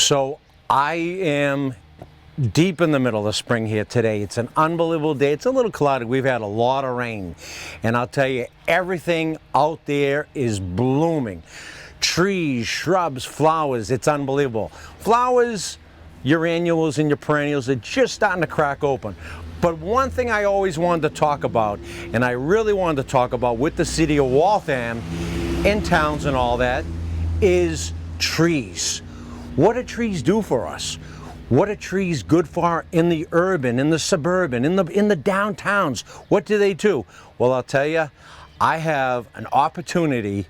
So I am deep in the middle of spring here today. It's an unbelievable day. It's a little cloudy. We've had a lot of rain. And I'll tell you, everything out there is blooming. Trees, shrubs, flowers, it's unbelievable. Flowers, your annuals and your perennials are just starting to crack open. But one thing I always wanted to talk about, and I really wanted to talk about with the city of Waltham and towns and all that, is trees. What do trees do for us? What are trees good for in the urban, in the suburban, in the downtowns? What do they do? Well, I'll tell you, I have an opportunity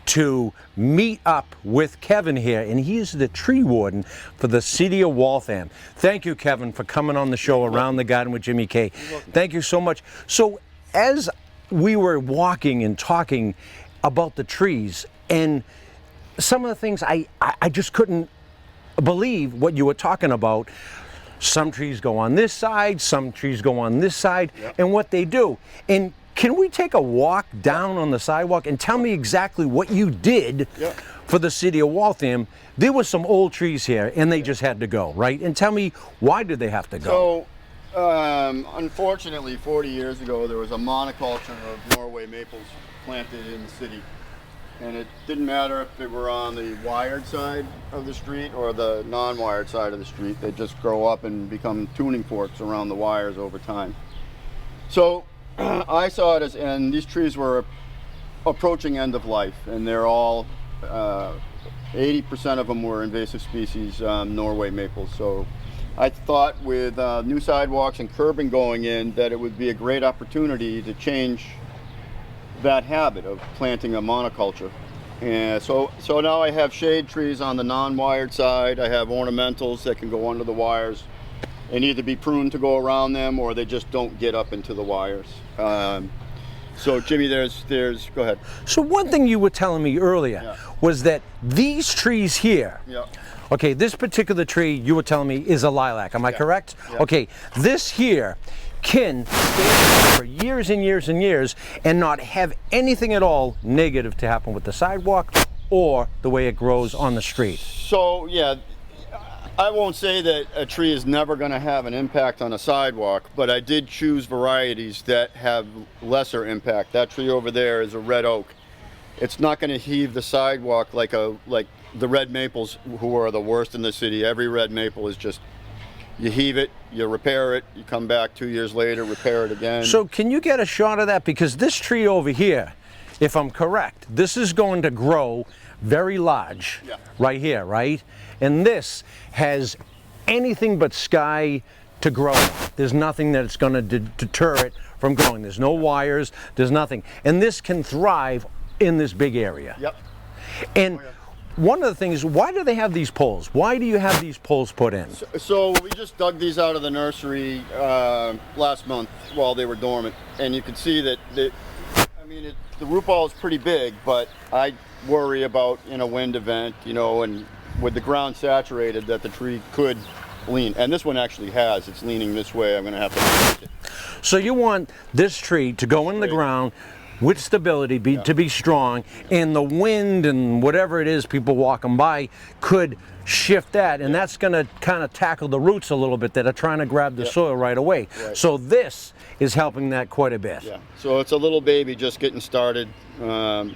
to meet up with Kevin here, and he's the tree warden for the city of Waltham. Thank you, Kevin, for coming on the show Around the Garden with Jimmy K. Thank you so much. So as we were walking and talking about the trees and some of the things, I just couldn't believe what you were talking about. Some trees go on this side, some trees go on this side, and what they do. And can we take a walk down on the sidewalk and tell me exactly what you did for the city of Waltham? There were some old trees here and they just had to go, right? And tell me, why did they have to go? So, unfortunately, 40 years ago, there was a monoculture of Norway maples planted in the city. And it didn't matter if they were on the wired side of the street or the non-wired side of the street. They just grow up and become tuning forks around the wires over time. So I saw it as, and these trees were approaching end of life, and they're all, 80% of them were invasive species Norway maples. So I thought with new sidewalks and curbing going in that it would be a great opportunity to change that habit of planting a monoculture. And so now I have shade trees on the non-wired side. I have ornamentals that can go under the wires and either be pruned to go around them or they just don't get up into the wires. So Jimmy, there's go ahead. So one thing you were telling me earlier was that these trees here, okay, this particular tree you were telling me is a lilac, am I correct? Okay, this here can stay for years and years and years and not have anything at all negative to happen with the sidewalk or the way it grows on the street. So yeah, I won't say that a tree is never going to have an impact on a sidewalk, but I did choose varieties that have lesser impact. That tree over there is a red oak. It's not going to heave the sidewalk like the red maples, who are the worst in the city. Every red maple is just, you heave it, you repair it, you come back 2 years later, repair it again. So can you get a shot of that? Because this tree over here, if I'm correct, this is going to grow very large right here, right? And this has anything but sky to grow. There's nothing that's going to deter it from growing. There's no wires, there's nothing. And this can thrive in this big area. And one of the things, why do they have these poles? Why do you have these poles put in? So we just dug these out of the nursery last month while they were dormant. And you can see that, the root ball is pretty big, but I worry about in a wind event, you know, and with the ground saturated that the tree could lean. And this one actually has. It's leaning this way. I'm going to have to make it. So you want this tree to go in the ground with stability, to be strong, and the wind and whatever it is people walking by could shift that, and that's going to kind of tackle the roots a little bit that are trying to grab the soil right away. So this is helping that quite a bit. So it's a little baby just getting started. So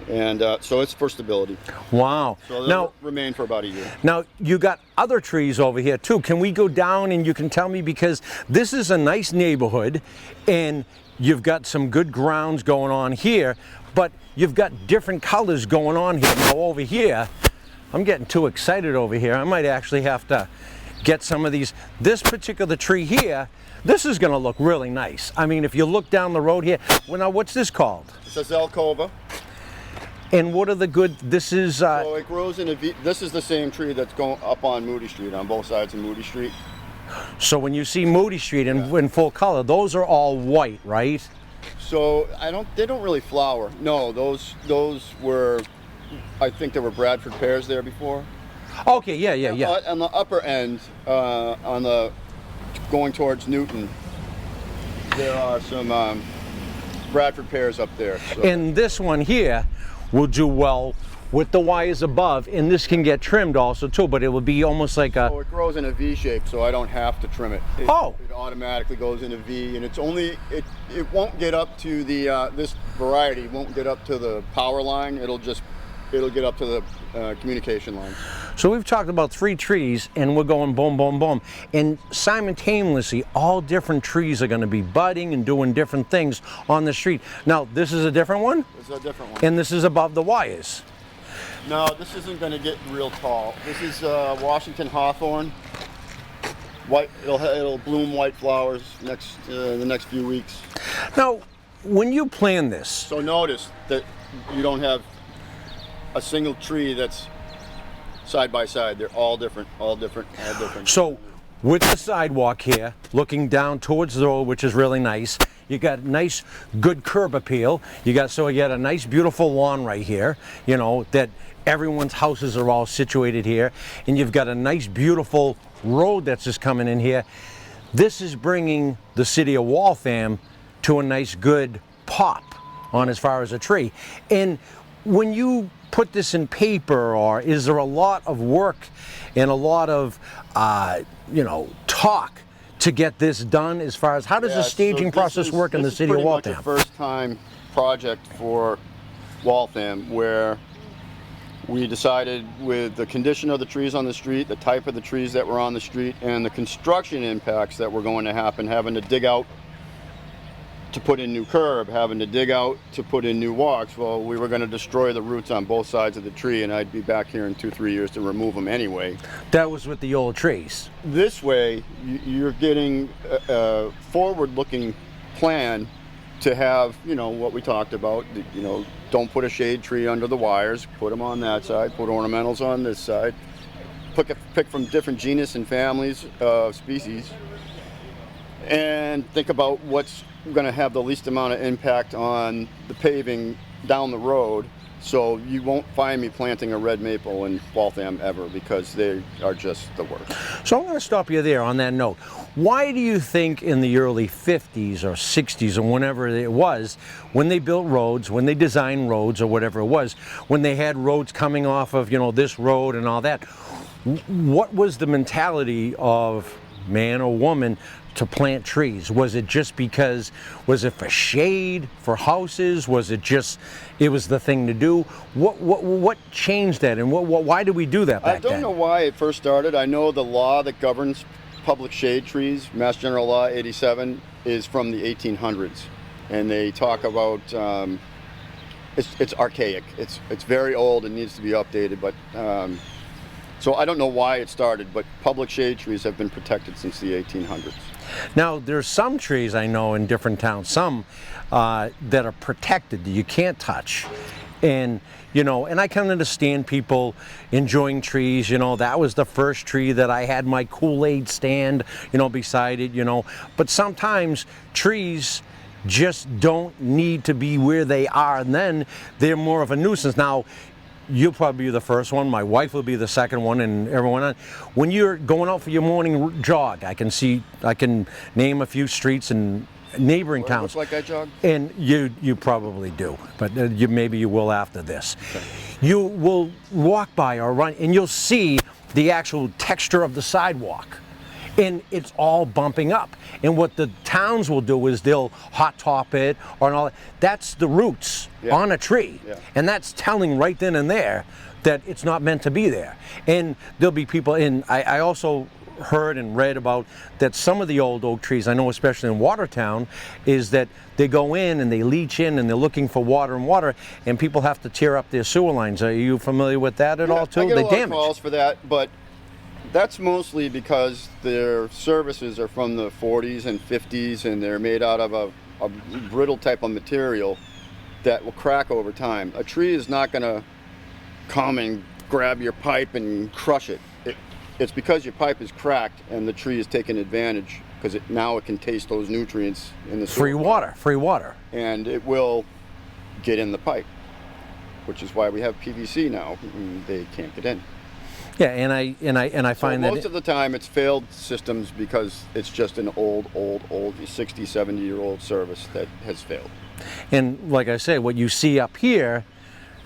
it's for stability. Wow. So they'll remain for about a year. Now, you got other trees over here too. Can we go down and you can tell me, because this is a nice neighborhood and you've got some good grounds going on here, but you've got different colors going on here. Now over here, I'm getting too excited over here. I might actually have to get some of these. This particular tree here, this is going to look really nice. I mean, if you look down the road here, well, now what's this called? It's a Zelkova. And what are the good, this is... So it grows in this is the same tree that's going up on Moody Street, on both sides of Moody Street. So when you see Moody Street in full color, those are all white, right? So they don't really flower. No, those were, I think there were Bradford pears there before. Okay, yeah. On the upper end, on the going towards Newton, there are some Bradford pears up there. So. And this one here will do well with the wires above, and this can get trimmed also too, but it will be almost like a... So it grows in a V shape, so I don't have to trim it. It automatically goes in a V, and it's only, it won't get up to the, this variety won't get up to the power line. It'll get up to the communication lines. So we've talked about 3 trees, and we're going boom, boom, boom. And simultaneously, all different trees are going to be budding and doing different things on the street. Now, this is a different one? This is a different one. And this is above the wires. No, this isn't going to get real tall. This is Washington hawthorn. White. It'll bloom white flowers the next few weeks. Now, when you plan this... So notice that you don't have a single tree that's side by side. They're all different, all different, all different. So with the sidewalk here, looking down towards the road, which is really nice, you got nice, good curb appeal. You got a nice, beautiful lawn right here, you know, that everyone's houses are all situated here. And you've got a nice, beautiful road that's just coming in here. This is bringing the city of Waltham to a nice, good pop on as far as a tree. And when you put this in paper, or is there a lot of work and a lot of you know, talk to get this done, as far as how does the staging process work in the city of Waltham? This is pretty much a first-time project for Waltham, where we decided, with the condition of the trees on the street, the type of the trees that were on the street, and the construction impacts that were going to happen, having to dig out to put in new curb, having to dig out to put in new walks. Well, we were going to destroy the roots on both sides of the tree, and I'd be back here in 2-3 years to remove them anyway. That was with the old trees. This way, you're getting a forward-looking plan to have, you know, what we talked about. You know, don't put a shade tree under the wires, put them on that side, put ornamentals on this side, pick from different genus and families of species, and think about what's going to have the least amount of impact on the paving down the road. So you won't find me planting a red maple in Waltham ever, because they are just the worst. So I'm going to stop you there on that note. Why do you think in the early 50s or 60s or whenever it was, when they built roads, when they designed roads or whatever it was, when they had roads coming off of, you know, this road and all that, what was the mentality of man or woman to plant trees? Was it just because, was it for shade, for houses? Was it just, it was the thing to do? What changed that, and why did we do that back then? I don't know why it first started. I know the law that governs public shade trees, Mass General Law 87, is from the 1800s, and they talk about it's archaic. It's very old and needs to be updated, but so I don't know why it started, but public shade trees have been protected since the 1800s. Now, there's some trees I know in different towns, some that are protected that you can't touch. And, you know, and I can understand people enjoying trees. You know, that was the first tree that I had my Kool-Aid stand, you know, beside it, you know. But sometimes trees just don't need to be where they are, and then they're more of a nuisance. Now, you'll probably be the first one, my wife will be the second one, and everyone on. When you're going out for your morning jog, I can name a few streets in neighboring towns. Looks like I jog? And you probably do, but maybe you will after this. Okay. You will walk by or run, and you'll see the actual texture of the sidewalk. And it's all bumping up. And what the towns will do is they'll hot top it or all that. That's the roots on a tree. Yeah. And that's telling right then and there that it's not meant to be there. And there'll be people in, I also heard and read about that some of the old oak trees, I know especially in Watertown, is that they go in and they leach in and they're looking for water, and people have to tear up their sewer lines. Are you familiar with that at all too? I get a lot of calls for that, but that's mostly because their services are from the 40s and 50s, and they're made out of a brittle type of material that will crack over time. A tree is not going to come and grab your pipe and crush it. It's because your pipe is cracked and the tree is taking advantage, because now it can taste those nutrients in the soil. Free water. And it will get in the pipe, which is why we have PVC now. They can't get in. Yeah, and I find that most of the time it's failed systems because it's just an old 60, 70-year-old service that has failed. And like I say, what you see up here,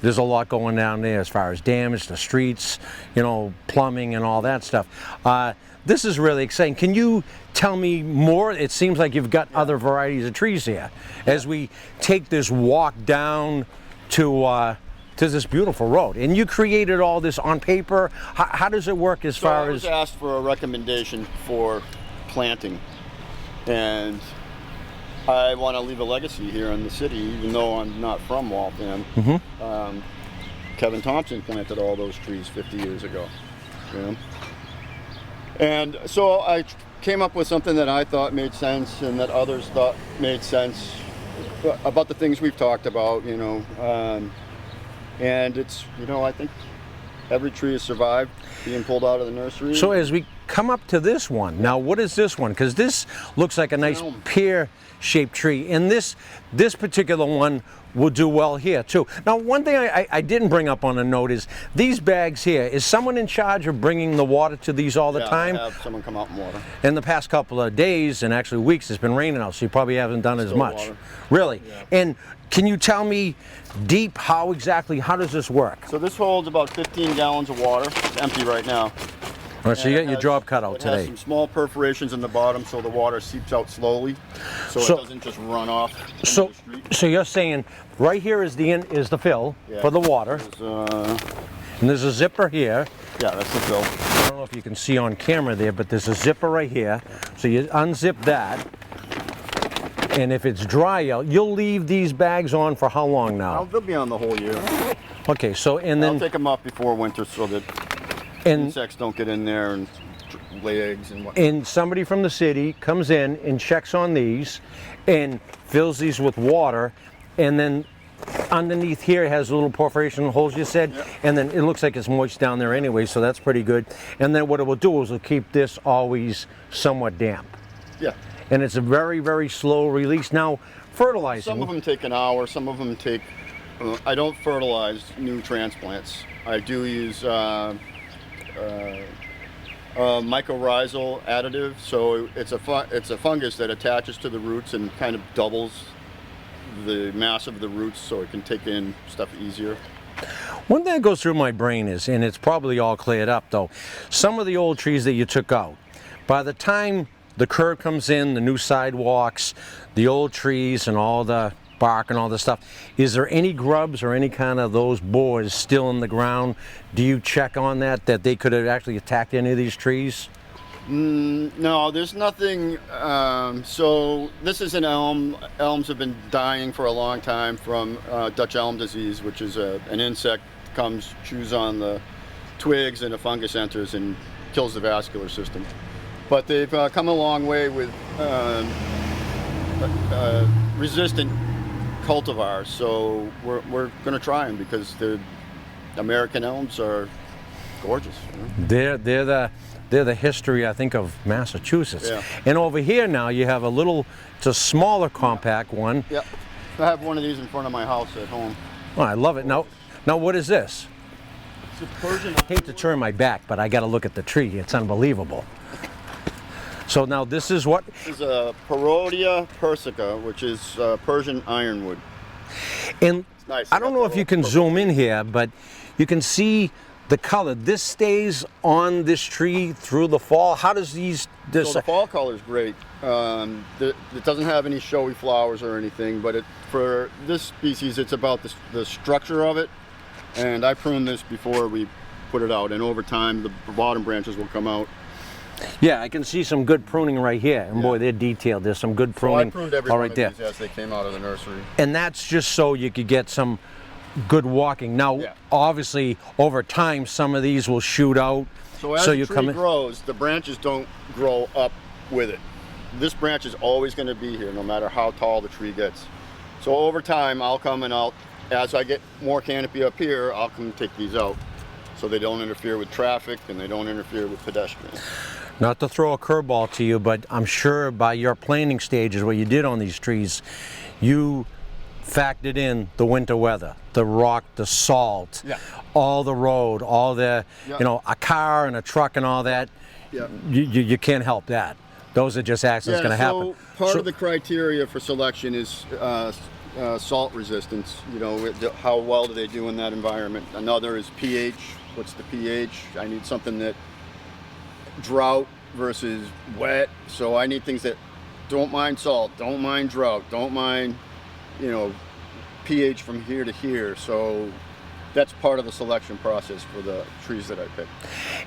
there's a lot going down there as far as damage to streets, you know, plumbing and all that stuff. This is really exciting. Can you tell me more? It seems like you've got other varieties of trees here. As we take this walk down to this beautiful road, and you created all this on paper. How does it work as far I was as? asked for a recommendation for planting, and I want to leave a legacy here in the city, even though I'm not from Waltham. Kevin Thompson planted all those trees 50 years ago. You know? And so I came up with something that I thought made sense and that others thought made sense about the things we've talked about, you know. And it's, you know, I think every tree has survived being pulled out of the nursery. So as we come up to this one, now what is this one? Because this looks like a nice pear-shaped tree, and this particular one will do well here too. Now, one thing I didn't bring up on a note is these bags here. Is someone in charge of bringing the water to these all the time? I have someone come out and water. In the past couple of days and actually weeks, it's been raining out, so you probably haven't done as much. Water. Really? Yeah. And can you tell me deep how does this work? So this holds about 15 gallons of water. It's empty right now. All right, so you got your job cut out It today. has some small perforations in the bottom, so the water seeps out slowly, so it doesn't just run off into the street. So you're saying right here is the fill for the water, and there's a zipper here. Yeah, that's the fill. I don't know if you can see on camera there, but there's a zipper right here. So you unzip that, and if it's dry out, you'll leave these bags on for how long now? They'll be on the whole year. Okay, so and then I'll take them off before winter so that insects don't get in there and lay eggs and whatnot. and somebody from the city comes in and checks on these and fills these with water, and then underneath here it has a little perforation holes, you said, and then it looks like it's moist down there anyway, so that's pretty good. And then what it will do is it'll keep this always somewhat damp. Yeah. And it's a very, very slow release. Now, fertilizing. Some of them take an hour, some of them take, I don't fertilize new transplants. I do use mycorrhizal additive, so it's a fungus that attaches to the roots and kind of doubles the mass of the roots, so it can take in stuff easier. One thing that goes through my brain is, and it's probably all cleared up though, some of the old trees that you took out, by the time the curb comes in, the new sidewalks, the old trees and all the bark and all this stuff, is there any grubs or any kind of those borers still in the ground? Do you check on that they could have actually attacked any of these trees? No, there's nothing. So this is an elm. Elms have been dying for a long time from Dutch elm disease, which is an insect comes, chews on the twigs, and a fungus enters and kills the vascular system. But they've come a long way with resistant cultivars, so we're going to try them because the American elms are gorgeous. You know? They're the history, I think, of Massachusetts. Yeah. And over here now you have it's a smaller compact one. Yep. I have one of these in front of my house at home. Oh, I love it. Now what is this? It's a Persian. I hate to turn my back, but I got to look at the tree. It's unbelievable. So now this is what? This is a Parodia persica, which is Persian ironwood. And Nice. I don't know if you can zoom in here, but you can see the color. This stays on this tree through the fall. How does this? So the fall color is great. It doesn't have any showy flowers or anything, but for this species, it's about the structure of it. And I pruned this before we put it out, and over time, the bottom branches will come out. Yeah, I can see some good pruning right here, and boy, they're detailed. There's some good pruning. So I pruned every all one right of there. these as they came out of the nursery. And that's just so you could get some good walking. Now, obviously, over time, some of these will shoot out. So as the tree grows, the branches don't grow up with it. This branch is always going to be here, no matter how tall the tree gets. So over time, I'll come and as I get more canopy up here, I'll come and take these out, so they don't interfere with traffic and they don't interfere with pedestrians. Not to throw a curveball to you, but I'm sure by your planting stages, what you did on these trees, you factored in the winter weather, the rock, the salt, all the road, all the, you know, a car and a truck and all that. Yeah. You can't help that. Those are just accidents going to happen. So part of the criteria for selection is salt resistance. You know, how well do they do in that environment? Another is pH. What's the pH? I need something that drought versus wet. So I need things that don't mind salt, don't mind drought, don't mind, you know, pH from here to here. So that's part of the selection process for the trees that I pick.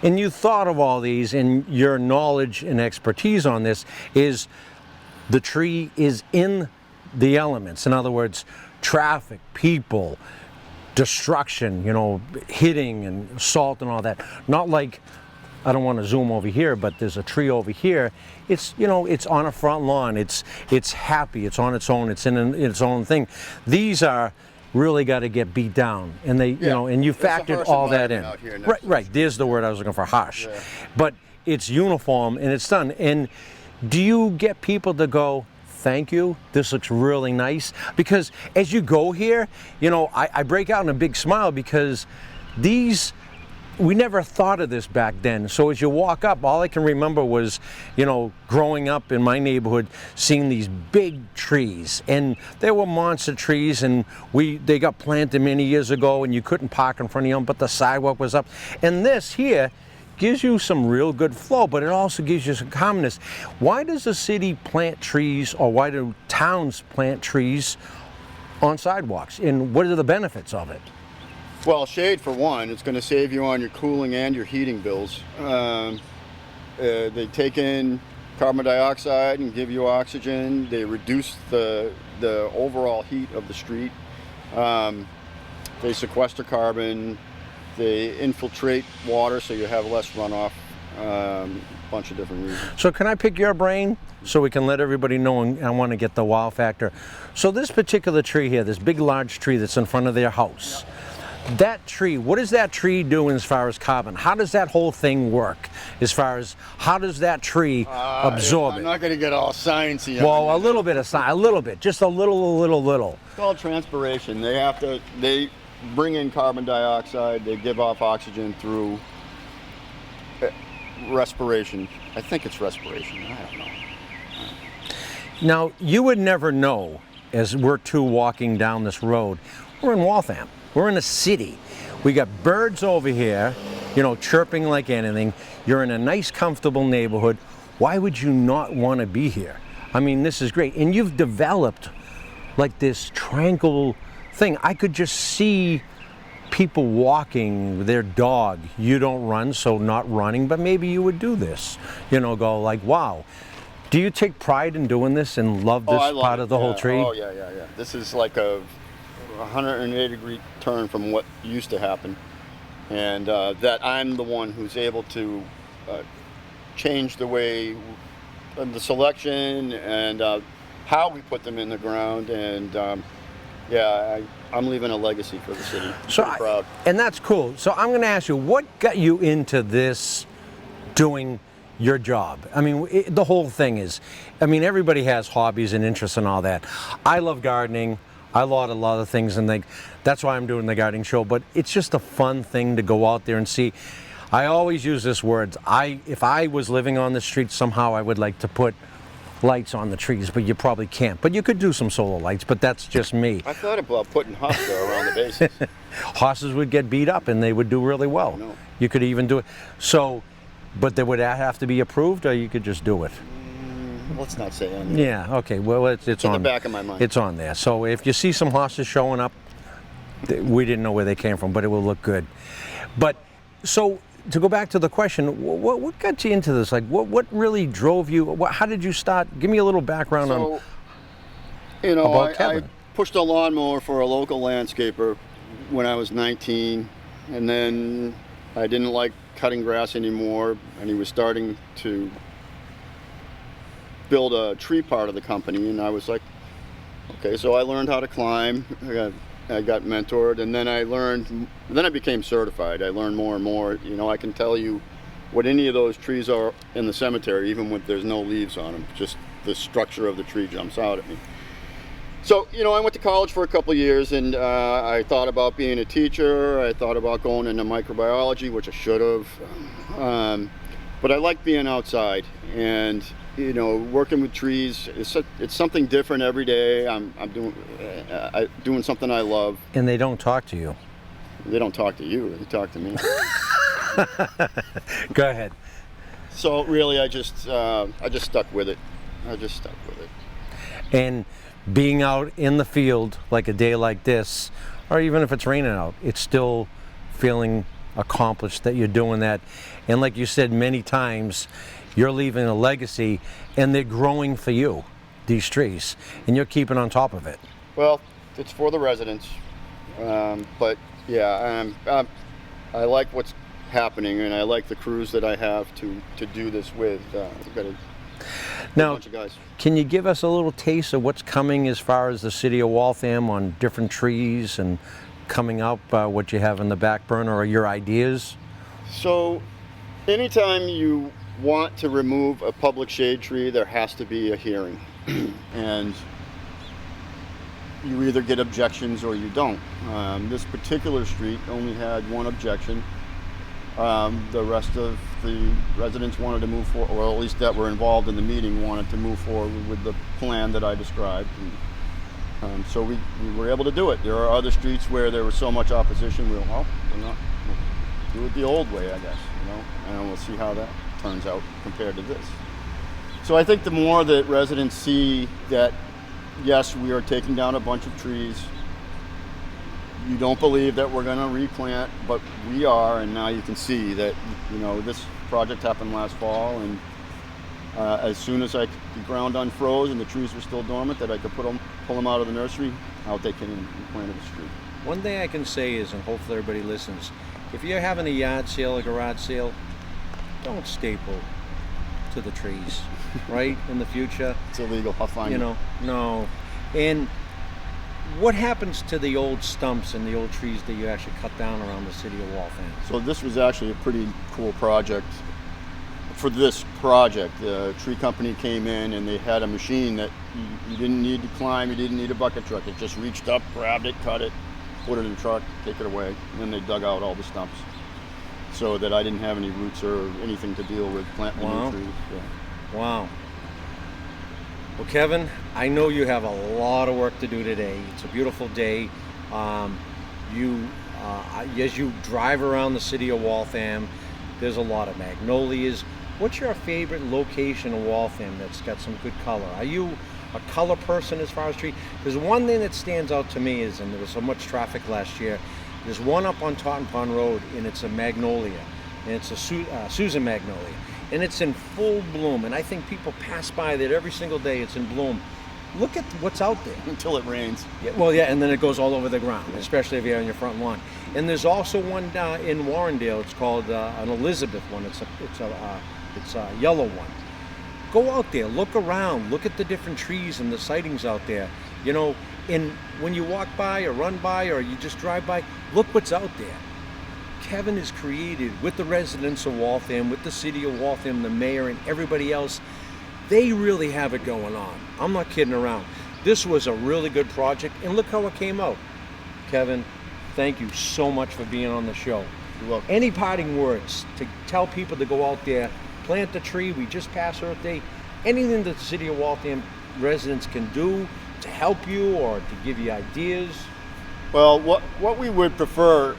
And you thought of all these, and your knowledge and expertise on this is the tree is in the elements. In other words, traffic, people, destruction, you know, hitting and salt and all that. Not like, I don't want to zoom over here, but there's a tree over here. It's, you know, it's on a front lawn. It's happy. It's on its own. It's in its own thing. These are really got to get beat down, and they, you know, and you factored all that in. Right. There's the word I was looking for, harsh. Yeah. But it's uniform and it's done. And do you get people to go, thank you, this looks really nice? Because as you go here, you know, I break out in a big smile because these, we never thought of this back then. So as you walk up, all I can remember was, you know, growing up in my neighborhood, seeing these big trees, and they were monster trees, and they got planted many years ago, and you couldn't park in front of them, but the sidewalk was up. And this here gives you some real good flow, but it also gives you some calmness. Why does the city plant trees, or why do towns plant trees on sidewalks, and what are the benefits of it? Well, shade for one. It's going to save you on your cooling and your heating bills. They take in carbon dioxide and give you oxygen. They reduce the overall heat of the street. They sequester carbon. They infiltrate water, so you have less runoff. A bunch of different reasons. So can I pick your brain so we can let everybody know, and I want to get the wow factor. So this particular tree here, this big large tree that's in front of their house, that tree, what does that tree do as far as carbon? How does that whole thing work as far as how does that tree absorb it? I'm not going to get all sciencey. Well, a little bit of science, a little bit, just a little. It's called transpiration. They bring in carbon dioxide, they give off oxygen through respiration. I think it's respiration, I don't know. Now, you would never know, as we're two walking down this road, we're in Waltham. We're in a city. We got birds over here, you know, chirping like anything. You're in a nice, comfortable neighborhood. Why would you not want to be here? I mean, this is great. And you've developed like this tranquil thing. I could just see people walking with their dog. You don't run, so not running, but maybe you would do this. You know, go like, wow. Do you take pride in doing this and love this part of the whole tree? Oh, yeah. This is like a 180-degree turn from what used to happen, and that I'm the one who's able to change the way the selection and how we put them in the ground, and I'm leaving a legacy for the city. So proud. And that's cool. So I'm going to ask you, what got you into this, doing your job? I mean, the whole thing is, I mean, everybody has hobbies and interests and all that. I love gardening. I love a lot of things, and that's why I'm doing the gardening show, but it's just a fun thing to go out there and see. I always use this word. If I was living on the street, somehow I would like to put lights on the trees, but you probably can't. But you could do some solar lights, but that's just me. I thought about putting hosta around the bases. Horses would get beat up, and they would do really well. No. You could even do it. So, but would that have to be approved, or you could just do it? Let's not say on there. Yeah, okay, well, it's in the back of my mind. It's on there. So if you see some horses showing up, we didn't know where they came from, but it will look good. But, so, to go back to the question, what got you into this? Like, what really drove you? How did you start? Give me a little background on about Kevin. I pushed a lawnmower for a local landscaper when I was 19, and then I didn't like cutting grass anymore, and he was starting to build a tree part of the company, and I was like, okay, so I learned how to climb. I got mentored, and then I became certified. I learned more and more. You know, I can tell you what any of those trees are in the cemetery, even when there's no leaves on them. Just the structure of the tree jumps out at me. So, you know, I went to college for a couple of years, and I thought about being a teacher. I thought about going into microbiology, which I should have. But I like being outside, and you know, working with trees, it's something different every day. I'm doing something I love. And they don't talk to you. They don't talk to you, they talk to me. Go ahead. So really, I just stuck with it. And being out in the field like a day like this, or even if it's raining out, it's still feeling accomplished that you're doing that. And like you said many times, you're leaving a legacy, and they're growing for you, these trees, and you're keeping on top of it. Well, it's for the residents, but yeah, I like what's happening, and I like the crews that I have to do this with. We've got a bunch of guys. Can you give us a little taste of what's coming as far as the city of Waltham on different trees and coming up, what you have in the back burner or your ideas? So anytime you want to remove a public shade tree, there has to be a hearing. And you either get objections or you don't. This particular street only had one objection. The rest of the residents wanted to move forward, or at least that were involved in the meeting wanted to move forward with the plan that I described. And, so we were able to do it. There are other streets where there was so much opposition, we'll do it the old way, I guess, you know, and we'll see how that turns out compared to this. So I think the more that residents see that, yes, we are taking down a bunch of trees, you don't believe that we're going to replant, but we are, and now you can see that, you know, this project happened last fall, and as soon as the ground unfroze and the trees were still dormant, that I could pull them out of the nursery, I'll take it and plant it in the street. One thing I can say is, and hopefully everybody listens, if you're having a yard sale or garage sale, don't staple to the trees, right? In the future. It's illegal, I'll find you. You know, no. And what happens to the old stumps and the old trees that you actually cut down around the city of Waltham? So this was actually a pretty cool project. For this project, the tree company came in and they had a machine that you didn't need to climb, you didn't need a bucket truck. It just reached up, grabbed it, cut it, put it in the truck, take it away, and then they dug out all the stumps, so that I didn't have any roots or anything to deal with planting new trees. Yeah. Wow. Well, Kevin, I know you have a lot of work to do today. It's a beautiful day. As you drive around the city of Waltham, there's a lot of magnolias. What's your favorite location in Waltham that's got some good color? Are you a color person as far as tree? There's one thing that stands out to me is, and there was so much traffic last year, there's one up on Taunton Pond Road, and it's a magnolia, and it's a Susan magnolia, and it's in full bloom, and I think people pass by that every single day. It's in bloom. Look at what's out there. Until it rains. Yeah, well, yeah, and then it goes all over the ground, especially if you're on your front lawn. And there's also one in Warrendale. It's called an Elizabeth one. It's a yellow one. Go out there, look around, look at the different trees and the sightings out there. You know, and when you walk by or run by or you just drive by, look what's out there. Kevin has created, with the residents of Waltham, with the city of Waltham, the mayor, and everybody else, they really have it going on. I'm not kidding around. This was a really good project, and look how it came out. Kevin, thank you so much for being on the show. You're welcome. Any parting words to tell people to go out there, plant the tree? We just passed Earth Day. Anything that the city of Waltham residents can do to help you or to give you ideas? Well, what we would prefer,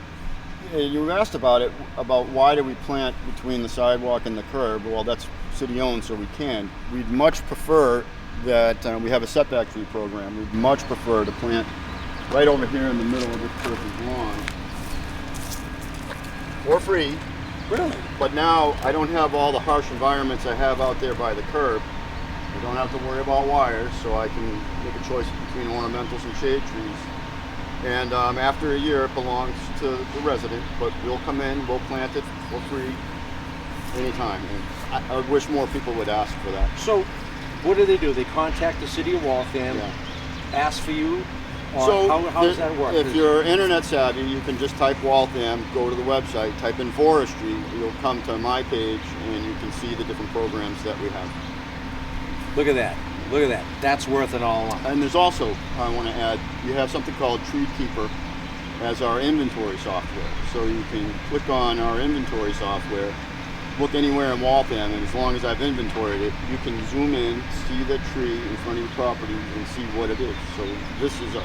you asked about it, about why do we plant between the sidewalk and the curb? Well, that's city owned, so we can. We'd much prefer that we have a setback tree program. We'd much prefer to plant right over here in the middle of this person's lawn. For free. Really? But now I don't have all the harsh environments I have out there by the curb. I don't have to worry about wires, so I can make a choice between ornamentals and shade trees. And after a year, it belongs to the resident, but we'll come in, we'll plant it for free anytime. And I wish more people would ask for that. So, what do? They contact the city of Waltham, ask for you? Or So how does that work? If you're internet savvy, you can just type Waltham, go to the website, type in forestry, you'll come to my page, and you can see the different programs that we have. Look at that. Look at that. That's worth it all. And there's also, I want to add, you have something called Tree Keeper as our inventory software. So you can click on our inventory software, look anywhere in Waltham, and as long as I've inventoried it, you can zoom in, see the tree in front of your property, and see what it is. So this is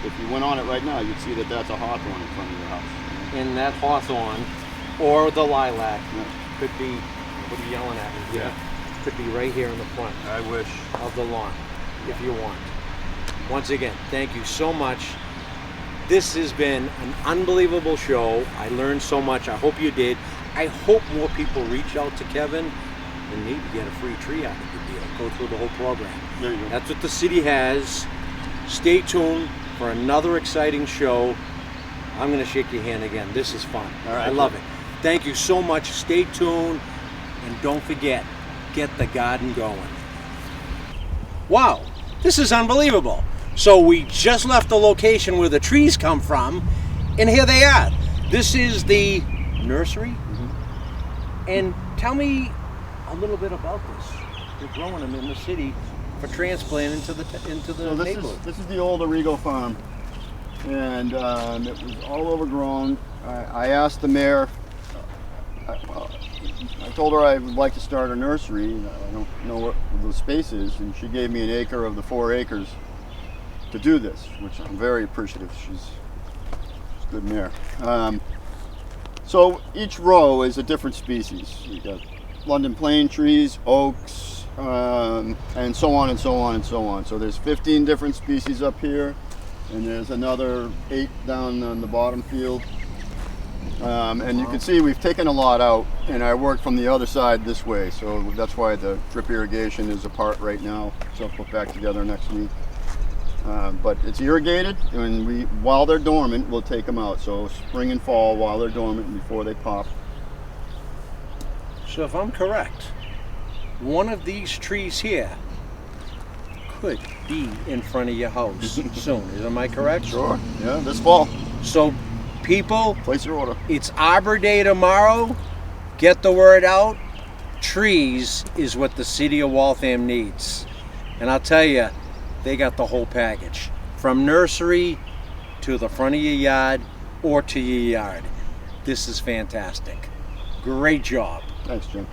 if you went on it right now, you'd see that that's a hawthorn in front of your house. And that hawthorn or the lilac Yeah. could be, what are you yelling at me? Yeah. Could be right here in the front I wish. of the lawn, if you want. Once again, thank you so much. This has been an unbelievable show. I learned so much. I hope you did. I hope more people reach out to Kevin and maybe get a free tree out of the deal. Go through the whole program. There you go. That's what the city has. Stay tuned for another exciting show. I'm going to shake your hand again. This is fun. All right. I love it. Thank you so much. Stay tuned. And don't forget, get the garden going. Wow, this is unbelievable. So we just left the location where the trees come from, and here they are. This is the nursery. And tell me a little bit about this. You're growing them in the city for transplant into the So this is the old Arrigo farm, and it was all overgrown. I asked the mayor. I told her I would like to start a nursery. I don't know what the space is, and she gave me an acre of the 4 acres to do this, which I'm very appreciative. She's a good mayor. So each row is a different species. You got London plane trees, oaks, and so on and so on and so on. So there's 15 different species up here, and there's another 8 down on the bottom field. And you can see we've taken a lot out, and I worked from the other side this way, so that's why the drip irrigation is apart right now. So I'll put back together next week. But it's irrigated, and while they're dormant, we'll take them out. So spring and fall while they're dormant before they pop. So if I'm correct, one of these trees here could be in front of your house soon. Am I correct? Sure. Yeah, this fall. So people, Place your order. it's Arbor Day tomorrow. Get the word out. Trees is what the city of Waltham needs. And I'll tell you, they got the whole package. From nursery to the front of your yard or to your yard. This is fantastic. Great job. Thanks, Jim.